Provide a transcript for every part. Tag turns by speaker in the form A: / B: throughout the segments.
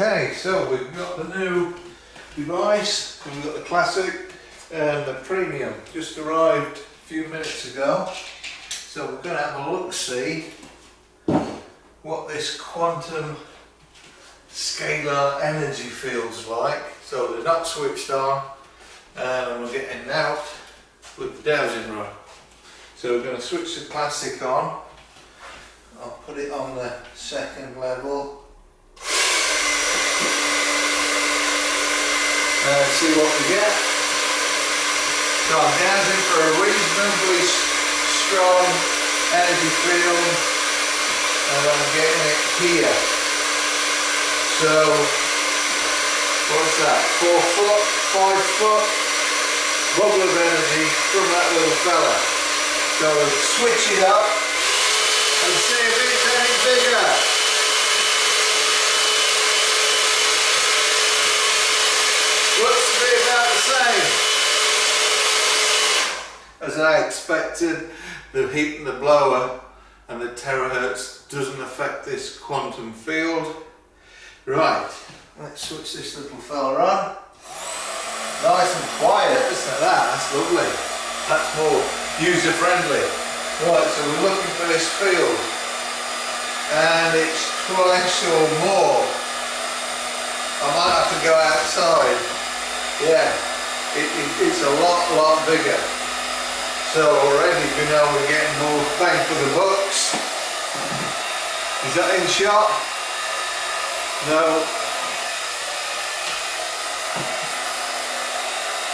A: Okay, so we've got the new device, we've got the classic and the premium, just arrived a few minutes ago. So we're going to have a look-see what this quantum scalar energy feels like. So they're not switched on and we're getting out with the dowsing rod. So we're going to switch the classic on. I'll put it on the second level. See what we get. So I'm dowsing for a reasonably strong energy field and I'm getting it here. So what's that? 4 foot, 5 foot bubble of energy from that little fella. So we'll switch it up and see if it's any bigger. Looks to be about the same. As I expected, the heat in the blower and the terahertz doesn't affect this quantum field. Right, let's switch this little fella on. Nice and quiet, isn't that? That's lovely. That's more user friendly. Right, so we're looking for this field and it's twice or more. I might have to go outside. Yeah, it's a lot bigger. So already we know we're getting more bang for the bucks. Is that in shot? No.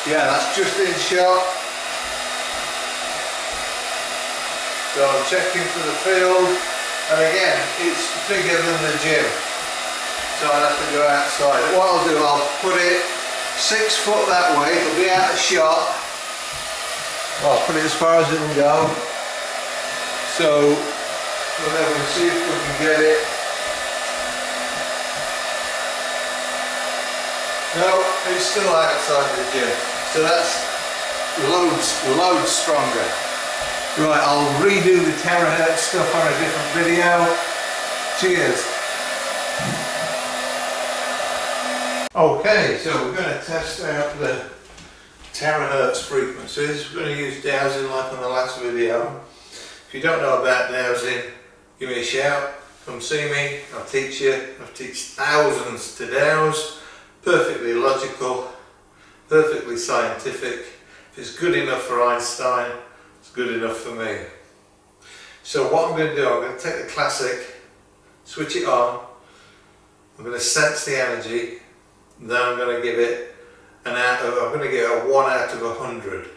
A: Yeah, that's just in shot. So I'm checking for the field, and again, it's bigger than the gym. So I'll have to go outside. What I'll do, I'll put it 6 foot that way, it'll be out of shot. I'll put it as far as it can go. So we'll have to see if we can get it. No, it's still outside the gym. So that's loads stronger. Right, I'll redo the terahertz stuff on a different video. Cheers. Okay, so we're going to test out the terahertz frequencies. We're going to use dowsing like on the last video. If you don't know about dowsing, give me a shout, come see me, I'll teach you. I've taught thousands to dowse. Perfectly logical, perfectly scientific. If it's good enough for Einstein, it's good enough for me. So what I'm going to do, I'm going to take the classic, switch it on, I'm going to sense the energy, then I'm going to give it I'm going to get a 1 out of 100.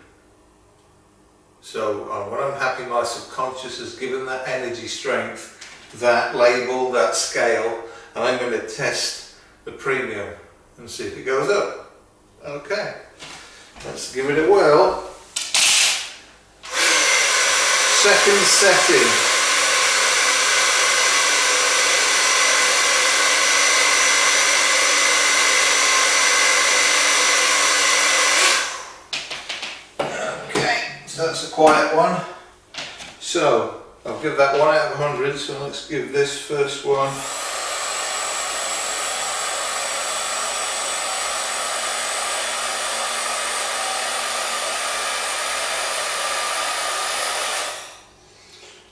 A: So when I'm happy my subconscious has given that energy strength, that label, that scale, and I'm going to test the premium and see if it goes up. Okay, let's give it a whirl. Second setting. That's a quiet one. So I'll give that 1 out of 100. So let's give this first one.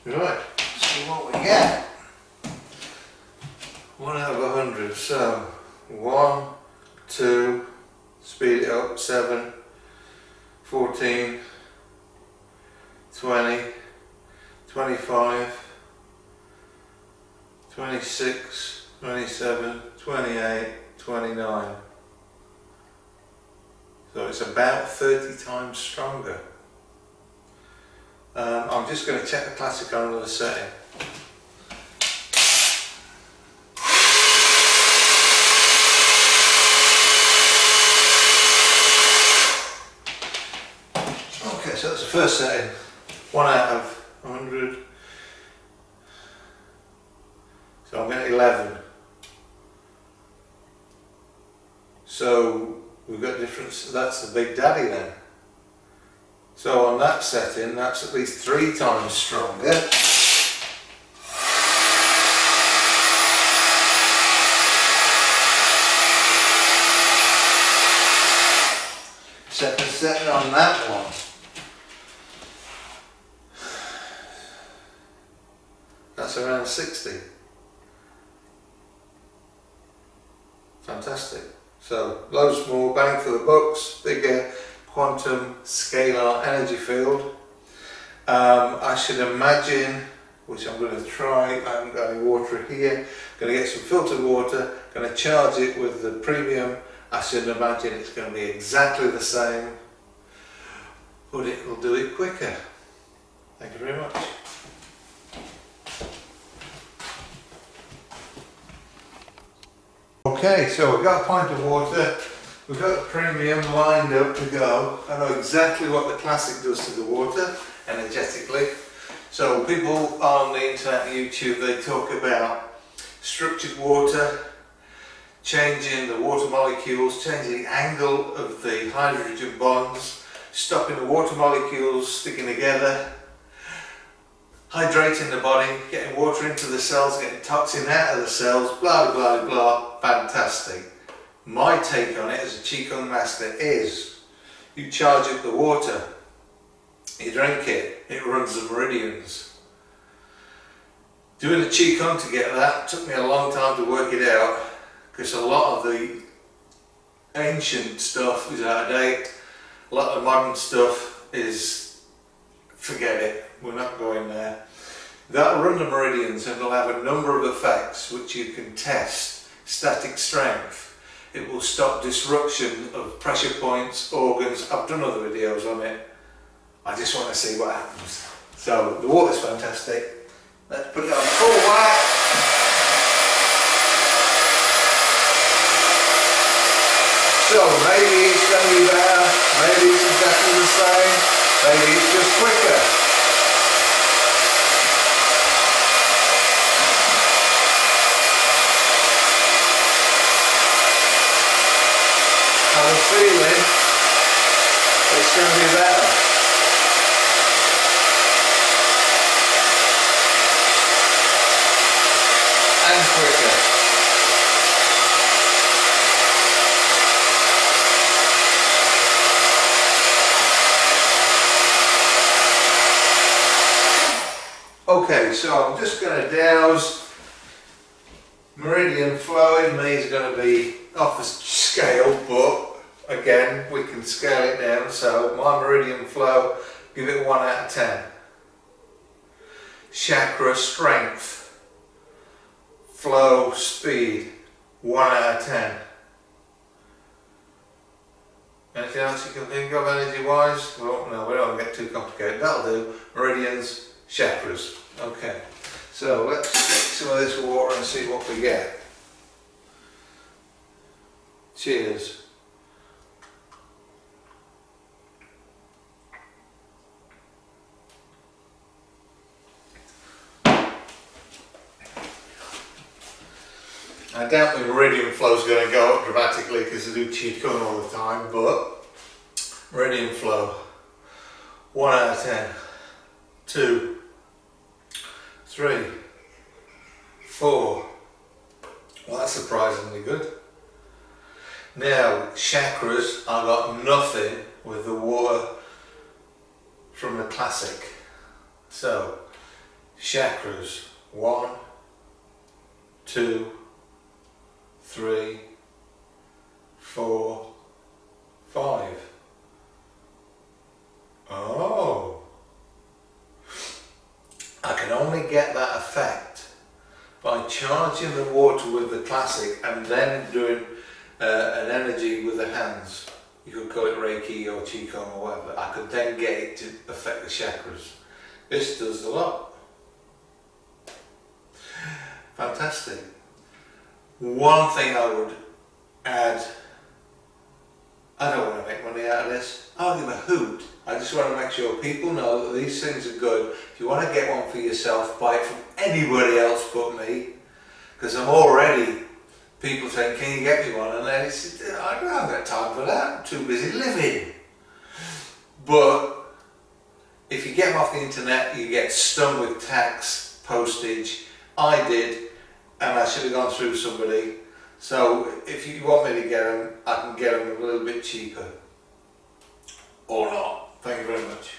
A: Right, see what we get. 1 out of 100. So 1, 2, speed it up, 7, 14. 20, 25, 26, 27, 28, 29. So it's about 30 times stronger. I'm just going to check the classic on another setting. Okay, so that's the first setting. 1 out of 100. So I'm getting 11. So we've got difference. That's the big daddy then. So on that setting, that's at least 3 times stronger. setting on that one. That's around 60. Fantastic. So loads more bang for the bucks, bigger quantum scalar energy field. I should imagine, which I'm going to try, I haven't got any water here, going to get some filtered water, going to charge it with the premium. I should imagine it's going to be exactly the same, but it will do it quicker. Thank you very much. Okay, so we've got a pint of water, we've got the premium lined up to go. I know exactly what the classic does to the water energetically. So people on the internet and YouTube, they talk about structured water, changing the water molecules, changing the angle of the hydrogen bonds, stopping the water molecules sticking together, hydrating the body, getting water into the cells, getting toxin out of the cells, blah blah blah blah. Fantastic. My take on it as a Qigong master is you charge up the water, you drink it, it runs the meridians. Doing the Qigong to get that took me a long time to work it out, because a lot of the ancient stuff is out of date. A lot of the modern stuff is, forget it, we're not going there. That'll run the meridians and it'll have a number of effects which you can test. Static strength, it will stop disruption of pressure points, organs. I've done other videos on it. I just want to see what happens. So the water's fantastic. Let's put it on full whack. So maybe it's going to be better, maybe it's exactly the same, maybe it's just quicker. I have a feeling it's going to be better. And quicker. Okay, so I'm just going to douse. Meridian flow in me is going to be off the scale, but again we can scale it down. So my meridian flow, give it 1 out of 10. Chakra strength, flow speed, 1 out of 10. Anything else you can think of energy wise? Well, no, we don't get too complicated. That'll do. Meridians, chakras. Okay, so let's take some of this water and see what we get. Cheers. I doubt the meridian flow is going to go up dramatically because I do Qigong all the time, but meridian flow, 1 out of 10, 2, 3, 4. Well, that's surprisingly good. Now, chakras, I got nothing with the water from the classic. So, chakras, 1, 2, 3, 4, 5. Oh, I can only get that effect by charging the water with the classic and then doing an energy with the hands. You could call it Reiki or Qigong or whatever. I could then get it to affect the chakras. This does a lot. Fantastic. One thing I would add, I don't want to make money out of this. I don't give a hoot. I just want to make sure people know that these things are good. If you want to get one for yourself, buy it from anybody else but me. Because I'm already, people saying, can you get me one? And then it's, I don't have got time for that. I'm too busy living. But if you get them off the internet, you get stung with tax, postage. I did, and I should have gone through somebody. So if you want me to get them, I can get them a little bit cheaper. or not. Thank you very much.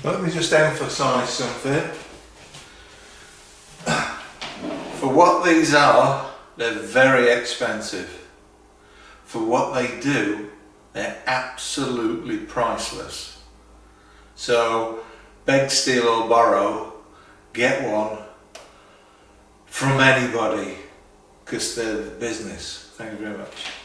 A: Let me just emphasise something. For what these are, they're very expensive. For what they do, they're absolutely priceless. So, beg, steal or borrow, get one from anybody, because they're the business. Thank you very much.